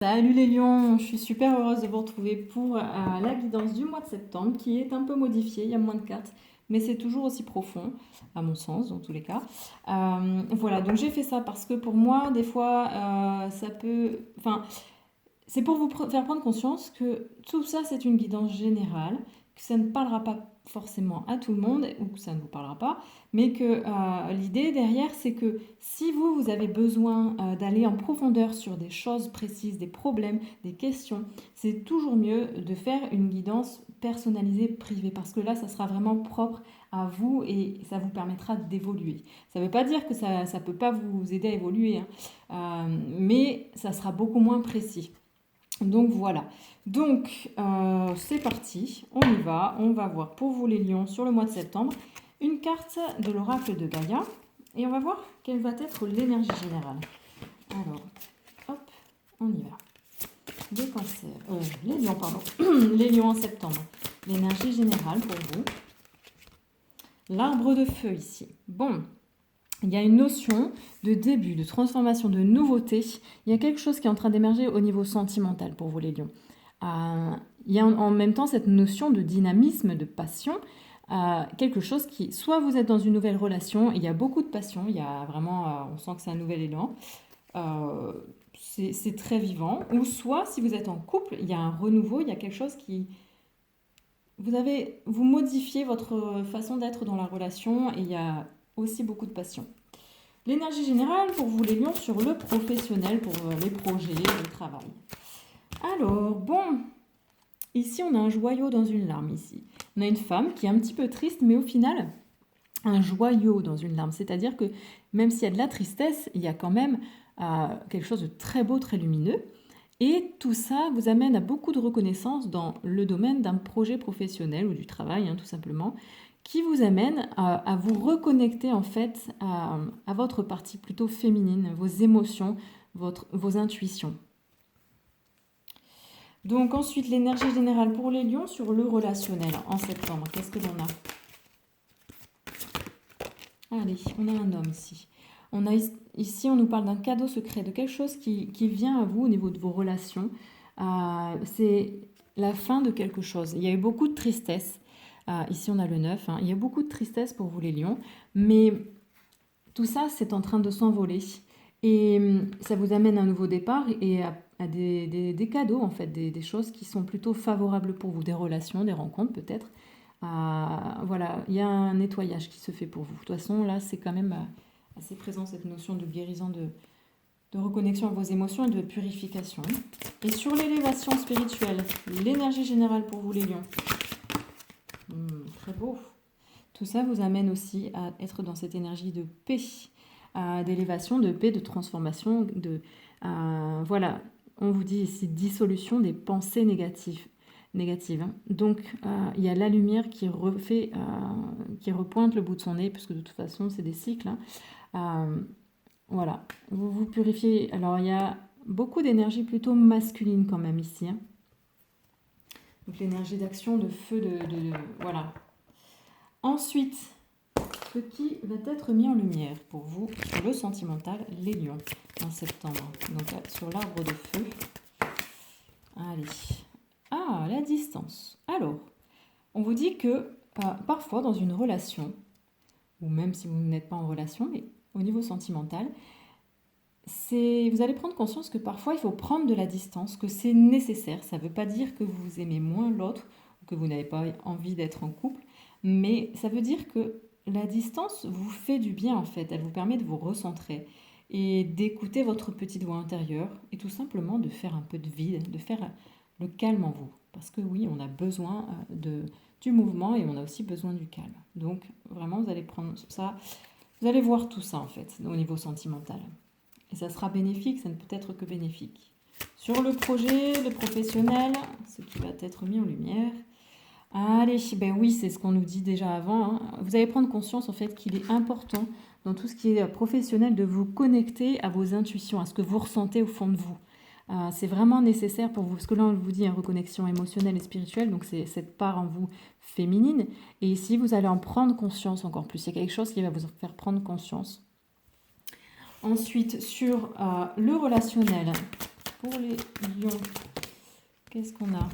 Salut les lions, je suis super heureuse de vous retrouver pour la guidance du mois de septembre qui est un peu modifiée, il y a moins de cartes, mais c'est toujours aussi profond, à mon sens dans tous les cas. Voilà, donc j'ai fait ça parce que pour moi, des fois, ça peut... Enfin, c'est pour vous faire prendre conscience que tout ça, c'est une guidance générale, que ça ne parlera pas forcément à tout le monde, ou que ça ne vous parlera pas, mais que l'idée derrière, c'est que si vous avez besoin d'aller en profondeur sur des choses précises, des problèmes, des questions, c'est toujours mieux de faire une guidance personnalisée, privée, parce que là, ça sera vraiment propre à vous et ça vous permettra d'évoluer. Ça ne veut pas dire que ça ne peut pas vous aider à évoluer, hein, mais ça sera beaucoup moins précis. Donc voilà, donc c'est parti, on y va, on va voir pour vous les lions sur le mois de septembre une carte de l'oracle de Gaïa et on va voir quelle va être l'énergie générale. Alors, hop, on y va. Les cancers, les lions, pardon, les lions en septembre, l'énergie générale pour vous. L'arbre de feu ici, bon. Il y a une notion de début, de transformation, de nouveauté. Il y a quelque chose qui est en train d'émerger au niveau sentimental pour vous les lions. Il y a en même temps cette notion de dynamisme, de passion. Quelque chose qui, soit vous êtes dans une nouvelle relation, il y a beaucoup de passion, il y a vraiment, on sent que c'est un nouvel élan. C'est très vivant. Ou soit, si vous êtes en couple, il y a un renouveau, il y a quelque chose qui... Vous modifiez votre façon d'être dans la relation et il y a aussi beaucoup de passion. L'énergie générale pour vous les lions sur le professionnel, pour les projets, le travail. Alors, bon, ici on a un joyau dans une larme ici. On a une femme qui est un petit peu triste, mais au final, un joyau dans une larme. C'est-à-dire que même s'il y a de la tristesse, il y a quand même quelque chose de très beau, très lumineux. Et tout ça vous amène à beaucoup de reconnaissance dans le domaine d'un projet professionnel ou du travail, hein, tout simplement, qui vous amène à vous reconnecter en fait à votre partie plutôt féminine, vos émotions, vos intuitions. Donc ensuite, l'énergie générale pour les lions sur le relationnel en septembre. Qu'est-ce que l'on a? Allez, on a un homme ici. Ici, on nous parle d'un cadeau secret, de quelque chose qui vient à vous au niveau de vos relations. C'est la fin de quelque chose. Il y a eu beaucoup de tristesse. Ici, on a le 9. Hein. Il y a beaucoup de tristesse pour vous les lions. Mais tout ça, c'est en train de s'envoler. Et ça vous amène à un nouveau départ et à des cadeaux, en fait, des choses qui sont plutôt favorables pour vous. Des relations, des rencontres peut-être. Voilà, il y a un nettoyage qui se fait pour vous. De toute façon, là, c'est quand même assez présent cette notion de guérison, de reconnexion à vos émotions et de purification. Et sur l'élévation spirituelle, l'énergie générale pour vous les lions. Très beau. Tout ça vous amène aussi à être dans cette énergie de paix, d'élévation, de paix, de transformation. Voilà, on vous dit ici dissolution des pensées négatives. Hein. Donc, il y a la lumière qui repointe le bout de son nez, puisque de toute façon, c'est des cycles. Hein. Voilà, vous vous purifiez. Alors, il y a beaucoup d'énergie plutôt masculine quand même ici. Hein. Donc, l'énergie d'action, de feu, voilà. Ensuite, ce qui va être mis en lumière pour vous sur le sentimental, les lions, en septembre. Donc, sur l'arbre de feu. Allez. Ah, la distance. Alors, on vous dit que parfois dans une relation, ou même si vous n'êtes pas en relation, mais au niveau sentimental, vous allez prendre conscience que parfois il faut prendre de la distance, que c'est nécessaire. Ça ne veut pas dire que vous aimez moins l'autre ou que vous n'avez pas envie d'être en couple, mais ça veut dire que la distance vous fait du bien en fait. Elle vous permet de vous recentrer et d'écouter votre petite voix intérieure et tout simplement de faire un peu de vide, de faire le calme en vous. Parce que oui, on a besoin du mouvement et on a aussi besoin du calme. Donc vraiment, vous allez prendre ça, vous allez voir tout ça en fait au niveau sentimental. Et ça sera bénéfique, ça ne peut être que bénéfique. Sur le projet, le professionnel, ce qui va être mis en lumière. Allez, ben oui, c'est ce qu'on nous dit déjà avant. Hein. Vous allez prendre conscience en fait qu'il est important dans tout ce qui est professionnel de vous connecter à vos intuitions, à ce que vous ressentez au fond de vous. C'est vraiment nécessaire pour vous, parce que là on vous dit reconnexion émotionnelle et spirituelle, donc c'est cette part en vous féminine. Et ici vous allez en prendre conscience encore plus. Il y a quelque chose qui va vous faire prendre conscience. Ensuite, sur le relationnel, pour les lions, qu'est-ce qu'on a?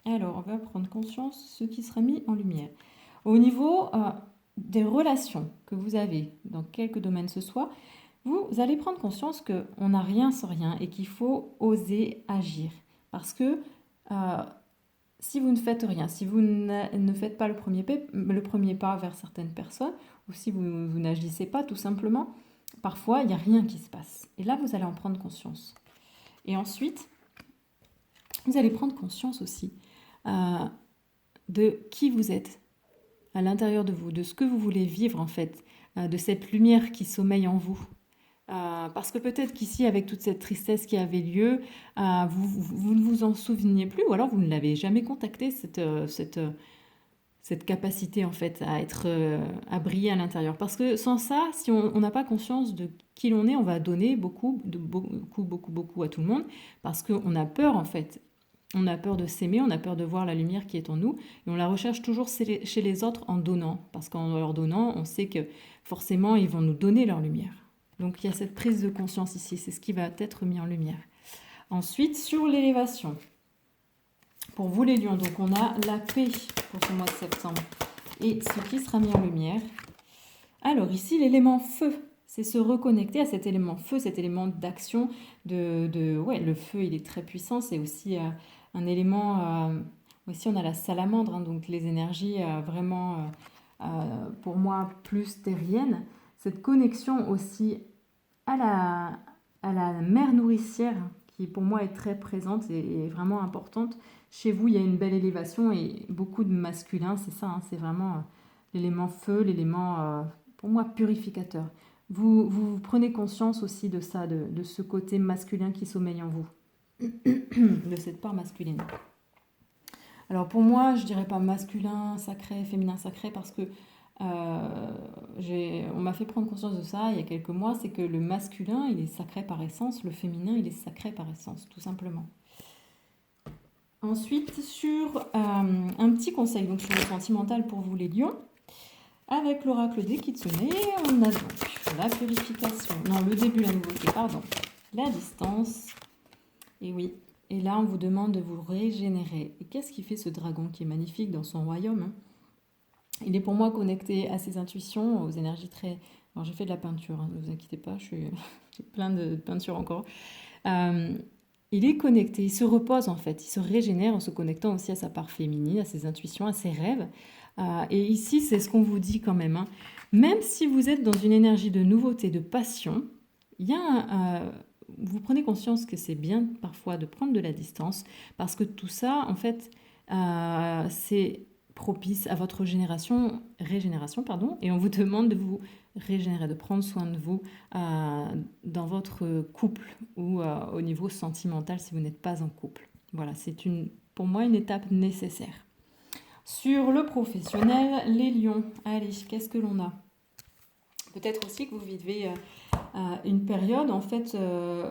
Alors, on va prendre conscience de ce qui sera mis en lumière. Au niveau des relations que vous avez, dans quelque domaine ce soit, vous allez prendre conscience qu'on n'a rien sans rien et qu'il faut oser agir. Parce que si vous ne faites rien, si vous ne faites pas le premier pas vers certaines personnes, ou si vous n'agissez pas tout simplement, parfois il n'y a rien qui se passe. Et là, vous allez en prendre conscience. Et ensuite, vous allez prendre conscience aussi de qui vous êtes à l'intérieur de vous, de ce que vous voulez vivre en fait, de cette lumière qui sommeille en vous. Parce que peut-être qu'ici, avec toute cette tristesse qui avait lieu, vous ne vous en souveniez plus, ou alors vous ne l'avez jamais contacté, cette capacité en fait à briller à l'intérieur. Parce que sans ça, si on n'a pas conscience de qui l'on est, on va donner beaucoup à tout le monde, parce qu'on a peur en fait. On a peur de s'aimer, on a peur de voir la lumière qui est en nous, et on la recherche toujours chez les autres en donnant, parce qu'en leur donnant, on sait que forcément, ils vont nous donner leur lumière. Donc il y a cette prise de conscience ici, c'est ce qui va être mis en lumière. Ensuite, sur l'élévation, pour vous les lions, donc on a la paix pour ce mois de septembre, et ce qui sera mis en lumière. Alors ici, l'élément feu, c'est se reconnecter à cet élément feu, cet élément d'action, ouais, le feu, il est très puissant, c'est aussi un élément, aussi on a la salamandre, hein, donc les énergies vraiment, pour moi, plus terriennes, cette connexion aussi à la mère nourricière, qui pour moi est très présente et vraiment importante. Chez vous, il y a une belle élévation et beaucoup de masculin, c'est ça, hein, c'est vraiment l'élément feu, l'élément, pour moi, purificateur. Vous prenez conscience aussi de ça, de ce côté masculin qui sommeille en vous, de cette part masculine. Alors pour moi, je dirais pas masculin sacré, féminin sacré, parce que on m'a fait prendre conscience de ça il y a quelques mois, c'est que le masculin, il est sacré par essence, le féminin, il est sacré par essence, tout simplement. Ensuite, sur un petit conseil, donc sur le sentimental pour vous les lions, avec l'oracle des Kitsune, on a donc la purification, non, le début, la nouveauté, pardon, la distance, et oui, et là on vous demande de vous régénérer. Et qu'est-ce qui fait ce dragon qui est magnifique dans son royaume, hein? Il est pour moi connecté à ses intuitions, aux énergies très... Alors j'ai fait de la peinture, hein, ne vous inquiétez pas, j'ai plein de peintures encore. Il est connecté, il se repose en fait, il se régénère en se connectant aussi à sa part féminine, à ses intuitions, à ses rêves. Et ici, c'est ce qu'on vous dit quand même, hein. Même si vous êtes dans une énergie de nouveauté, de passion, il y a vous prenez conscience que c'est bien parfois de prendre de la distance, parce que tout ça, en fait, c'est propice à votre régénération, pardon, et on vous demande de vous régénérer, de prendre soin de vous dans votre couple ou au niveau sentimental si vous n'êtes pas en couple. Voilà, c'est pour moi une étape nécessaire. Sur le professionnel, les lions, allez, qu'est-ce que l'on a? Peut-être aussi que vous vivez une période en fait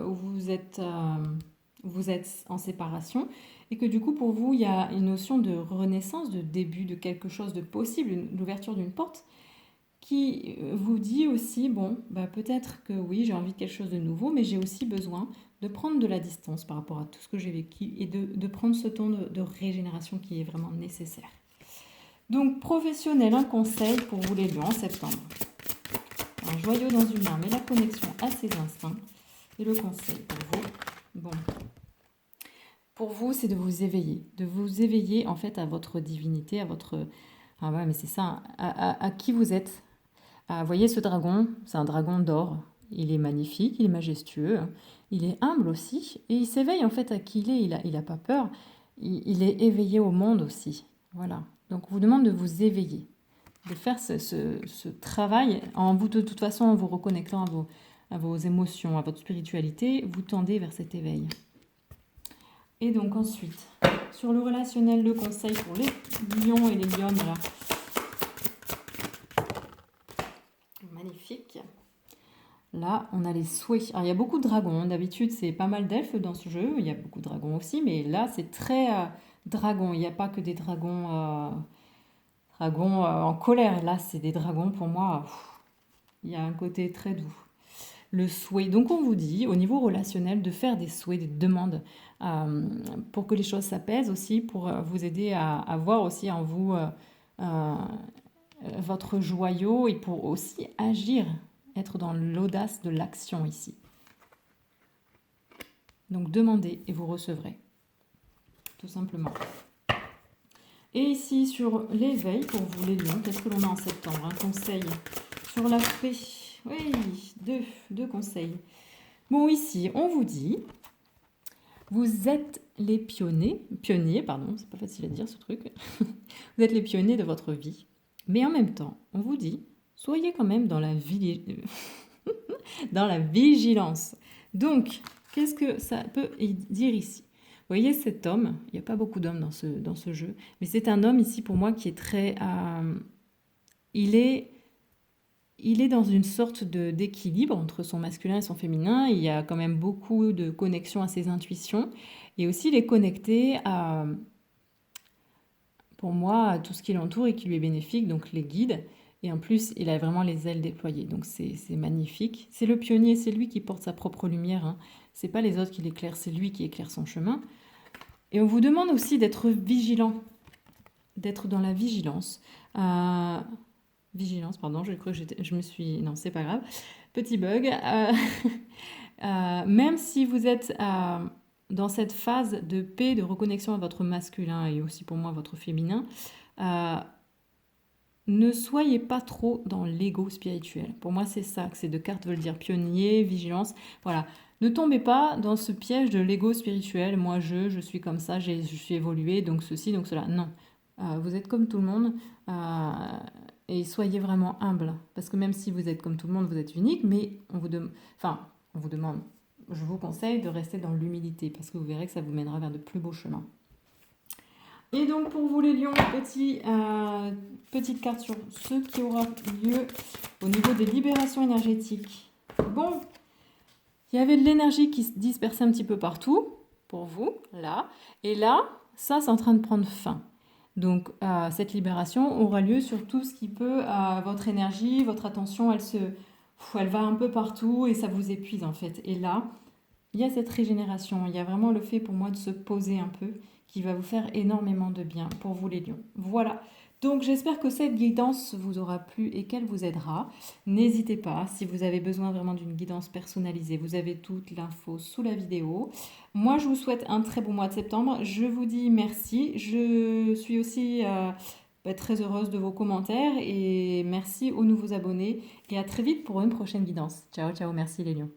où vous êtes en séparation et que du coup pour vous il y a une notion de renaissance, de début de quelque chose de possible, l'ouverture d'une porte qui vous dit aussi, bon, bah peut-être que oui, j'ai envie de quelque chose de nouveau, mais j'ai aussi besoin de prendre de la distance par rapport à tout ce que j'ai vécu et de prendre ce temps de régénération qui est vraiment nécessaire. Donc, professionnel, un conseil pour vous les lions en septembre. Un joyau dans une main, mais la connexion à ses instincts. Et le conseil pour vous, bon, pour vous, c'est de vous éveiller en fait à votre divinité, à votre... Ah ouais, mais c'est ça, à qui vous êtes. Vous voyez ce dragon, c'est un dragon d'or. Il est magnifique, il est majestueux, il est humble aussi, et il s'éveille en fait à qui il est, il a pas peur, il est éveillé au monde aussi. Voilà, donc on vous demande de vous éveiller, de faire ce travail, de toute façon en vous reconnectant à vos émotions, à votre spiritualité, vous tendez vers cet éveil. Et donc ensuite, sur le relationnel, le conseil pour les lions et les lionnes, là. Magnifique. Là, on a les souhaits. Alors, il y a beaucoup de dragons. D'habitude, c'est pas mal d'elfes dans ce jeu. Il y a beaucoup de dragons aussi, mais là, c'est très dragon. Il n'y a pas que des dragons, en colère. Là, c'est des dragons, pour moi, il y a un côté très doux. le souhait. Donc on vous dit au niveau relationnel de faire des souhaits, des demandes pour que les choses s'apaisent aussi, pour vous aider à voir aussi en vous euh, votre joyau et pour aussi agir, être dans l'audace de l'action ici. Donc demandez et vous recevrez, tout simplement. Et ici sur l'éveil, pour vous les lions, qu'est-ce que l'on a en septembre? Un conseil sur la paix. Oui, deux conseils. Bon, ici, on vous dit, vous êtes les pionniers, pardon, c'est pas facile à dire ce truc. Vous êtes les pionniers de votre vie. Mais en même temps, on vous dit, soyez quand même dans la dans la vigilance. Donc, qu'est-ce que ça peut dire ici? Vous voyez cet homme, il n'y a pas beaucoup d'hommes dans ce jeu, mais c'est un homme ici pour moi qui est très... il est dans une sorte d'équilibre entre son masculin et son féminin. Il y a quand même beaucoup de connexion à ses intuitions. Et aussi, il est connecté à, pour moi, à tout ce qui l'entoure et qui lui est bénéfique, donc les guides. Et en plus, il a vraiment les ailes déployées, donc c'est magnifique. C'est le pionnier, c'est lui qui porte sa propre lumière. Hein. C'est pas les autres qui l'éclairent, c'est lui qui éclaire son chemin. Et on vous demande aussi d'être vigilant, d'être dans la vigilance. Vigilance, pardon, j'ai cru que je me suis... Non, c'est pas grave. Petit bug. Même si vous êtes dans cette phase de paix, de reconnexion à votre masculin et aussi pour moi votre féminin, ne soyez pas trop dans l'ego spirituel. Pour moi, c'est ça que ces deux cartes veulent dire. Pionnier, vigilance. Voilà. Ne tombez pas dans ce piège de l'ego spirituel. Moi, je suis comme ça, je suis évolué, donc ceci, donc cela. Non. Vous êtes comme tout le monde. Et soyez vraiment humble. Parce que même si vous êtes comme tout le monde, vous êtes unique, mais on vous demande, je vous conseille de rester dans l'humilité, parce que vous verrez que ça vous mènera vers de plus beaux chemins. Et donc pour vous les lions, petite carte sur ce qui aura lieu au niveau des libérations énergétiques. Bon, il y avait de l'énergie qui se dispersait un petit peu partout, pour vous, là. Et là, ça c'est en train de prendre fin. Donc cette libération aura lieu sur tout ce qui peut, votre énergie, votre attention, elle va un peu partout et ça vous épuise en fait. Et là, il y a cette régénération, il y a vraiment le fait pour moi de se poser un peu qui va vous faire énormément de bien pour vous les lions. Voilà, donc j'espère que cette guidance vous aura plu et qu'elle vous aidera. N'hésitez pas, si vous avez besoin vraiment d'une guidance personnalisée, vous avez toute l'info sous la vidéo. Moi, je vous souhaite un très bon mois de septembre. Je vous dis merci. Je suis aussi très heureuse de vos commentaires et merci aux nouveaux abonnés. Et à très vite pour une prochaine guidance. Ciao, ciao, merci les lions.